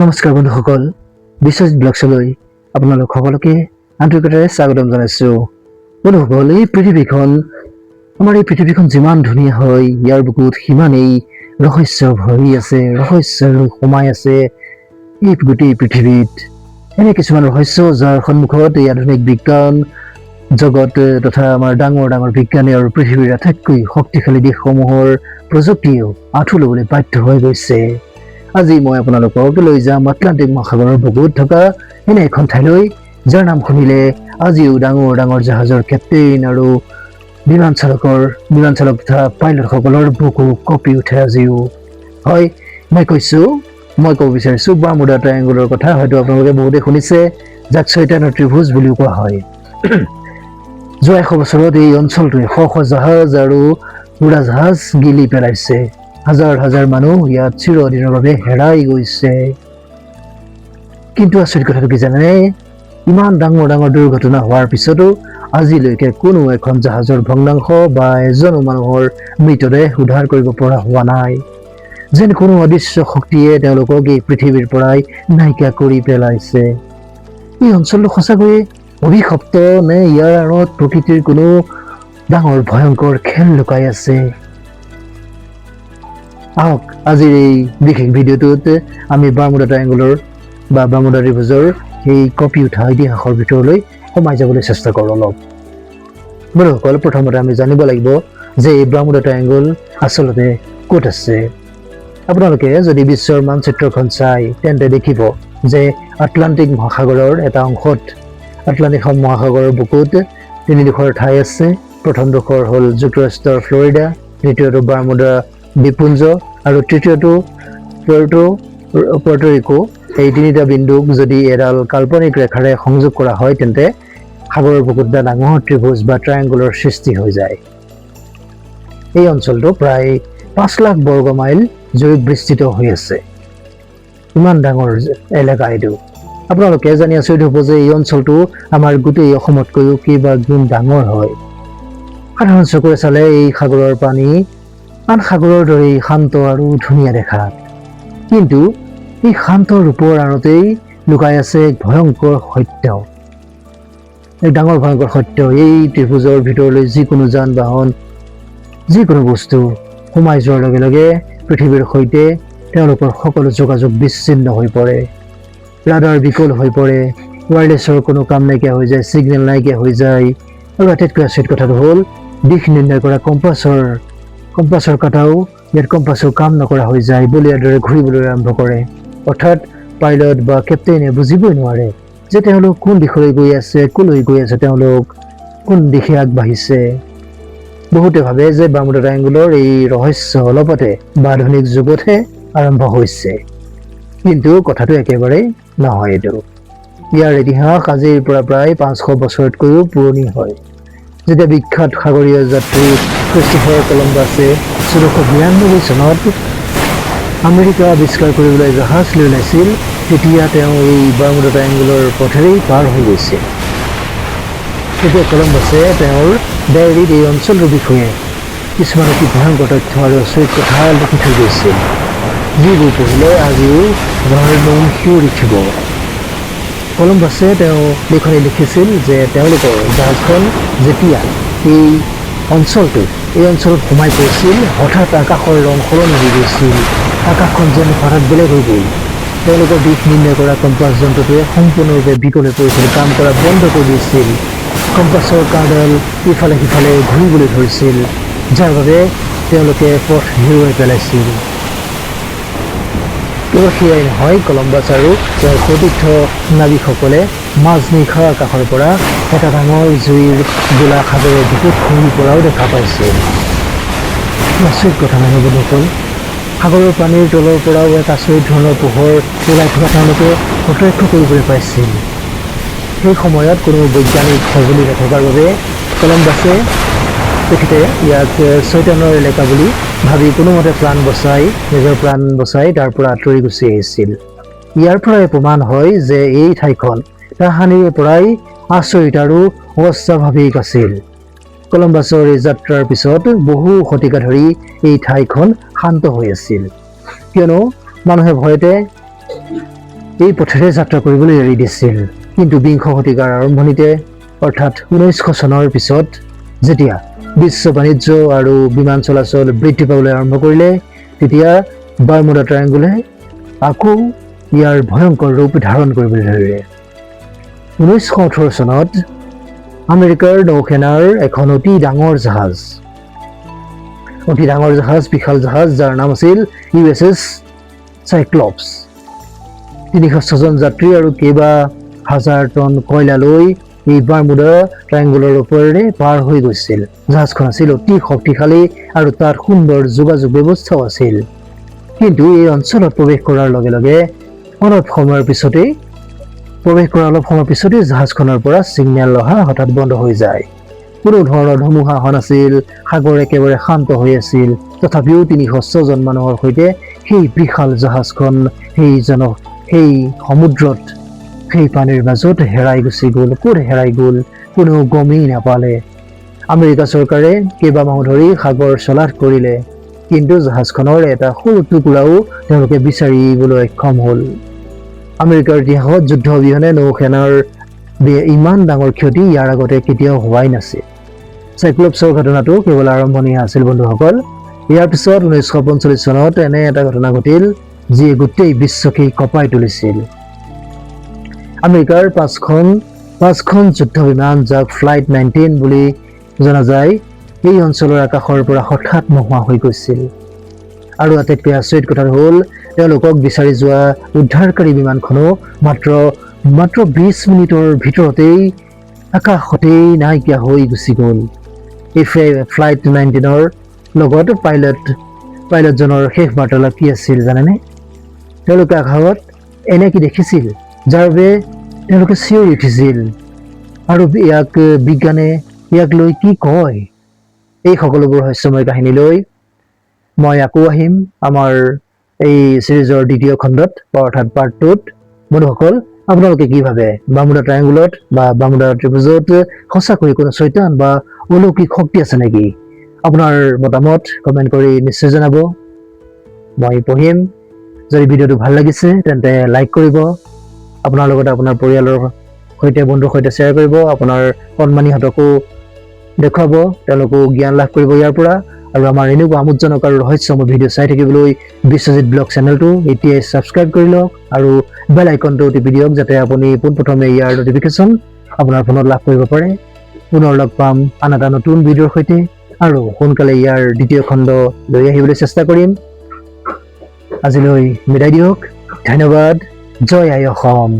নমস্কাৰ বন্ধুসকল, বিশ্বজিৎ ব্লগছলৈ আপোনালোক সকলোকে আন্তৰিকতাৰে স্বাগতম জনাইছোঁ। বন্ধুসকল, এই পৃথিৱীখন যিমান ধুনীয়া হয়, ইয়াৰ বুকুত সিমানেই ৰহস্য ভৰি আছে, ৰহস্য সোমাই আছে। এই গোটেই পৃথিৱীত এনে কিছুমান ৰহস্য যাৰ সন্মুখত এই আধুনিক বিজ্ঞান জগত তথা আমাৰ ডাঙৰ ডাঙৰ বিজ্ঞানী আৰু পৃথিৱীৰ আটাইতকৈ শক্তিশালী দেশসমূহৰ প্ৰযুক্তিয়েও আঁঠু ল'বলৈ বাধ্য হৈ গৈছে। আজি মই আপোনালোকক লৈ যাম আটলান্টিক মহাসাগৰৰ বুকুত থকা এনে এখন ঠাইলৈ, যাৰ নাম শুনিলে আজিও ডাঙৰ ডাঙৰ জাহাজৰ কেপ্টেইন আৰু বিমান চালক তথা পাইলটসকলৰ বুকু কঁপি উঠে আজিও। হয়, মই ক'ব বিচাৰিছোঁ বাৰ্মুডা ট্ৰায়েংগলৰ কথা। হয়তো আপোনালোকে বহুতে শুনিছে, যাক ছয়তানৰ ত্ৰিভুজ বুলিও কোৱা হয়। যোৱা 100 বছৰত এই অঞ্চলটোৱে শ শ জাহাজ আৰু উৰাজাহাজ গিলি পেলাইছে। হাজাৰ হাজাৰ মানুহ ইয়াত চিৰদিনৰ বাবে হেৰাই গৈছে। কিন্তু আচৰিত কথাটো কি জানেনে? ইমান ডাঙৰ ডাঙৰ দুৰ্ঘটনা হোৱাৰ পিছতো আজিলৈকে কোনো এখন জাহাজৰ ভগ্নাংশ বা এজনো মানুহৰ মৃতদেহ উদ্ধাৰ কৰিব পৰা হোৱা নাই। যেন কোনো অদৃশ্য শক্তিয়ে তেওঁলোকক এই পৃথিৱীৰ পৰাই নাইকিয়া কৰি পেলাইছে। এই অঞ্চলটো সঁচাকৈয়ে অভিশপ্ত নে ইয়াৰ আঁৰত প্ৰকৃতিৰ কোনো ডাঙৰ ভয়ংকৰ খেল লুকাই আছে? আহক আজিৰ এই বিশেষ ভিডিঅ'টোত আমি বাৰ্মুডা ট্ৰায়েংগলৰ বা বাৰ্মুডা ত্ৰিভুজৰ এই কঁপি উঠা ইতিহাসৰ ভিতৰলৈ সোমাই যাবলৈ চেষ্টা কৰোঁ অলপ। বন্ধুসকল, প্ৰথমতে আমি জানিব লাগিব যে এই বাৰ্মুডা ট্ৰায়েংগল আচলতে ক'ত আছে। আপোনালোকে যদি বিশ্বৰ মানচিত্ৰখন চাই তেন্তে দেখিব যে আটলান্টিক মহাসাগৰৰ এটা অংশত, আটলান্টিক মহাসাগৰৰ বুকুত 3ডোখৰ ঠাই আছে। প্ৰথম ডোখৰ হ'ল যুক্তৰাষ্ট্ৰৰ ফ্লৰিডা, দ্বিতীয়টো বাৰ্মুডা দ্বীপপুঞ্জ আৰু তৃতীয়টো পুerto ৰিকো। এই তিনিটা বিন্দুক যদি এডাল কাল্পনিক ৰেখাৰে সংযোগ কৰা হয় তেন্তে সাগৰৰ বুকুত এটা ডাঙৰ ত্ৰিভুজ বা ট্ৰায়েংগলৰ সৃষ্টি হৈ যায়। এই অঞ্চলটো প্ৰায় 5 লাখ বৰ্গ মাইল জুৰি বিস্তৃত হৈ আছে। ইমান ডাঙৰ এলেকা এইটো। আপোনালোকে জানি আচৰিত হ'ব যে এই অঞ্চলটো আমাৰ গোটেই অসমতকৈও কেইবা গুণ ডাঙৰ হয়। সাধাৰণ চকুৰে চালে এই সাগৰৰ পানী আন সাগৰৰ দৰেই শান্ত আৰু ধুনীয়া দেখাত, কিন্তু এই শান্ত ৰূপৰ আঁৰতেই লুকাই আছে এক ভয়ংকৰ সত্য, এক ডাঙৰ ভয়ংকৰ সত্য। এই ত্ৰিভুজৰ ভিতৰলৈ যিকোনো যান বাহন, যিকোনো বস্তু সোমাই যোৱাৰ লগে লগে পৃথিৱীৰ সৈতে তেওঁলোকৰ সকলো যোগাযোগ বিচ্ছিন্ন হৈ পৰে, ৰাডাৰ বিকল হৈ পৰে, ৱায়াৰলেছৰ কোনো কাম নাইকিয়া হৈ যায়, ছিগনেল নাইকিয়া হৈ যায়। আৰু আটাইতকৈ আচৰিত কথাটো হ'ল দিশ নিৰ্ণয় কৰা কম্পাছৰ কাটাও ইয়াত কম্পাছৰ কাম নকৰা হৈ যায়, বলিয়াৰ দৰে ঘূৰিবলৈ আৰম্ভ কৰে। অৰ্থাৎ পাইলট বা কেপ্টেইনে বুজিবই নোৱাৰে যে তেওঁলোক কোন দিশলৈ গৈ আছে, কলৈ গৈ আছে, তেওঁলোক কোন দিশে আগবাঢ়িছে। বহুতে ভাবে যে বাৰ্মুডা ট্ৰায়েংগলৰ এই ৰহস্য অলপতে বা আধুনিক যুগতহে আৰম্ভ হৈছে, কিন্তু কথাটো একেবাৰে নহয়। এইটো ইয়াৰ ইতিহাস আজিৰ পৰা প্ৰায় 500 বছৰতকৈও পুৰণি হয়। যেতিয়া বিখ্যাত সাগৰীয় যাত্ৰী ক্ৰিষ্টোফাৰ কলম্বাছে 1492 চনত আমেৰিকা আৱিষ্কাৰ কৰিবলৈ জাহাজ লৈ ওলাইছিল, তেতিয়া তেওঁ এই বাৰ্মুডা ট্ৰায়েংগলৰ পথেৰেই পাৰ হৈ গৈছিল। তেতিয়া কলম্বাছে তেওঁৰ ডায়েৰীত এই অঞ্চলটোৰ বিষয়ে কিছুমান অতি ভয়ংকৰ তথ্য আৰু আচৰিত কথা লিখি থৈ গৈছিল, যিবোৰ পঢ়িলে আজিও আপোনাৰ নোম শিয়ৰি উঠিব। কলম্বাছে তেওঁ লিখনি লিখিছিল যে তেওঁলোকৰ জাহাজখন যেতিয়া এই অঞ্চলত সোমাই পৰিছিল, হঠাৎ আকাশৰ ৰং সলনি হৈ গৈছিল। আকাশখন যেন হঠাৎ বেলেগ হৈ গ'ল। তেওঁলোকৰ দিশ নিৰ্ণয় কৰা কম্পাছ যন্ত্ৰটোৱে সম্পূৰ্ণৰূপে বিকল হৈ পৰিছিল, কাম কৰা বন্ধ কৰি দিছিল। কম্পাছৰ কাঁড়ডাল ইফালে সিফালে ঘূৰিবলৈ ধৰিছিল, যাৰ বাবে তেওঁলোকে পথ হেৰুৱাই পেলাইছিল। কেৱল সেয়াই নহয়, কলম্বাছ আৰু তেওঁৰ সতীৰ্থ নাবিকসকলে মাজনিশা আকাশৰ পৰা এটা ডাঙৰ জুইৰ গোলা সাগৰৰ বুকুত খহি পৰাও দেখা পাইছিল। আচৰিত কথা নহয় বন্ধুসকল? সাগৰৰ পানীৰ তলৰ পৰাও এক আচৰিত ধৰণৰ পোহৰ ওলাই থকা তেওঁলোকে প্ৰত্যক্ষ কৰিবলৈ পাইছিল। সেই সময়ত কোনো বৈজ্ঞানিক সঁজুলি নথকাৰ বাবে কলম্বাছে তেখেতে ইয়াক ছয়তানৰ এলেকা বুলি ভাবি কোনোমতে নিজৰ প্ৰাণ বচাই তাৰ পৰা আঁতৰি গুচি আহিছিল। ইয়াৰ পৰাই প্ৰমাণ হয় যে এই ঠাইখন তাহানিৰে পৰাই আচৰিত আৰু অস্বাভাৱিক আছিল। কলম্বাছৰ এই যাত্ৰাৰ পিছত বহু শতিকা ধৰি এই ঠাইখন শান্ত হৈ আছিল, কিয়নো মানুহে ভয়তে এই পথেৰে যাত্ৰা কৰিবলৈ এৰি দিছিল। কিন্তু বিংশ শতিকাৰ আৰম্ভণিতে অৰ্থাৎ 1900 চনৰ পিছত যেতিয়া বিশ্ব বাণিজ্য আৰু বিমান চলাচল বৃদ্ধি পাবলৈ আৰম্ভ কৰিলে, তেতিয়া বাৰ্মুডা ট্ৰায়াংগুলে আকৌ ইয়াৰ ভয়ংকৰ ৰূপ ধাৰণ কৰিবলৈ ধৰিলে। 1918 চনত আমেৰিকাৰ নৌসেনাৰ এখন অতি ডাঙৰ জাহাজ, বিশাল জাহাজ, যাৰ নাম আছিল USS চাইক্লপছ, 306 জন যাত্ৰী আৰু কেইবা হাজাৰ টন কয়লা লৈ এই বাৰ্মুডা ট্ৰায়াংগুলৰ ওপৰেৰে পাৰ হৈ গৈছিল। জাহাজখন আছিল অতি শক্তিশালী আৰু তাত সুন্দৰ যোগাযোগ ব্যৱস্থাও আছিল। কিন্তু এই অঞ্চলত প্ৰৱেশ কৰাৰ লগে লগে অলপ সময়ৰ পিছতেই জাহাজখনৰ পৰা ছিগনেল অহা হঠাৎ বন্ধ হৈ যায়। কোনো ধৰণৰ ধুমুহা অহা নাছিল, সাগৰ একেবাৰে শান্ত হৈ আছিল। তথাপিও 306 জন মানুহৰ সৈতে সেই বিশাল জাহাজখন সেই সমুদ্ৰত, সেই পানীৰ মাজত হেৰাই গুচি গ'ল। ক'ত হেৰাই গ'ল কোনেও গমেই নাপালে। আমেৰিকা চৰকাৰে কেইবামাহ ধৰি সাগৰ চলাথ কৰিলে, কিন্তু জাহাজখনৰ এটা সৰু টুকুৰাও তেওঁলোকে বিচাৰিবলৈ অক্ষম হ'ল। আমেৰিকাৰ ইতিহাসত যুদ্ধ অবিহনে নৌসেনাৰ ইমান ডাঙৰ ক্ষতি ইয়াৰ আগতে কেতিয়াও হোৱাই নাছিল। চাইক্লপছৰ ঘটনাটো কেৱল আৰম্ভণিহে আছিল বন্ধুসকল। ইয়াৰ পিছত 1945 চনত এনে এটা ঘটনা ঘটিল যিয়ে গোটেই বিশ্বকেই কঁপাই তুলিছিল। আমেৰিকাৰ পাঁচখন যুদ্ধ বিমান, যাক ফ্লাইট 19 বুলি জনা যায়, এই অঞ্চলৰ আকাশৰ পৰা হঠাৎ নোহোৱা হৈ গৈছিল। আৰু আটাইতকৈ আচৰিত কথা হ'ল, তেওঁলোকক বিচাৰি যোৱা উদ্ধাৰকাৰী বিমানখনো মাত্ৰ 20 মিনিটৰ ভিতৰতেই আকাশতেই নাইকিয়া হৈ গুচি গ'ল। এই ফ্লাইট 19ৰ লগত পাইলটজনৰ শেষ বাৰ্তালাপ কি আছিল জানেনে? তেওঁলোকে আকাশত এনে কি দেখিছিল যাৰ বাবে তেওঁলোকে চিঞৰি উঠিছিল, আৰু বিজ্ঞানে ইয়াক লৈ কি কয়? এই সকলোবোৰ ৰহস্যময় কাহিনী লৈ মই আকৌ আহিম আমাৰ এই চিৰিজৰ দ্বিতীয় খণ্ডত, অৰ্থাৎ পাৰ্ট 2ত। বন্ধুসকল, আপোনালোকে কি ভাবে? বাৰ্মুডা ট্ৰায়াংগুলত বা বাৰ্মুডা ত্ৰিভুজত সঁচাকৈ কোনো চৈতান বা অলৌকিক শক্তি আছে নেকি? আপোনাৰ মতামত কমেণ্ট কৰি নিশ্চয় জনাব, মই পঢ়িম। যদি ভিডিঅ'টো ভাল লাগিছে তেন্তে লাইক কৰিব, আপোনাৰ লগতে আপোনাৰ পৰিয়ালৰ সৈতে, বন্ধুৰ সৈতে শ্বেয়াৰ কৰিব, আপোনাৰ কণমানিহঁতকো দেখুৱাব, তেওঁলোকো জ্ঞান লাভ কৰিব ইয়াৰ পৰা। আৰু আমাৰ এনেকুৱা আমোদজনক আৰু ৰহস্যময় ভিডিঅ' চাই থাকিবলৈ বিশ্বজিৎ ব্লগ চেনেলটো এতিয়াই ছাবস্ক্ৰাইব কৰি লওক আৰু বেল আইকনটো টিপি দিয়ক, যাতে আপুনি পোনপ্ৰথমে ইয়াৰ নটিফিকেশ্যন আপোনাৰ ফোনত লাভ কৰিব পাৰে। পুনৰ লগ পাম আন এটা নতুন ভিডিঅ'ৰ সৈতে, আৰু সোনকালে ইয়াৰ দ্বিতীয় খণ্ড লৈ আহিবলৈ চেষ্টা কৰিম। আজিলৈ বিদায় দিয়ক, ধন্যবাদ। জয় আই অসম।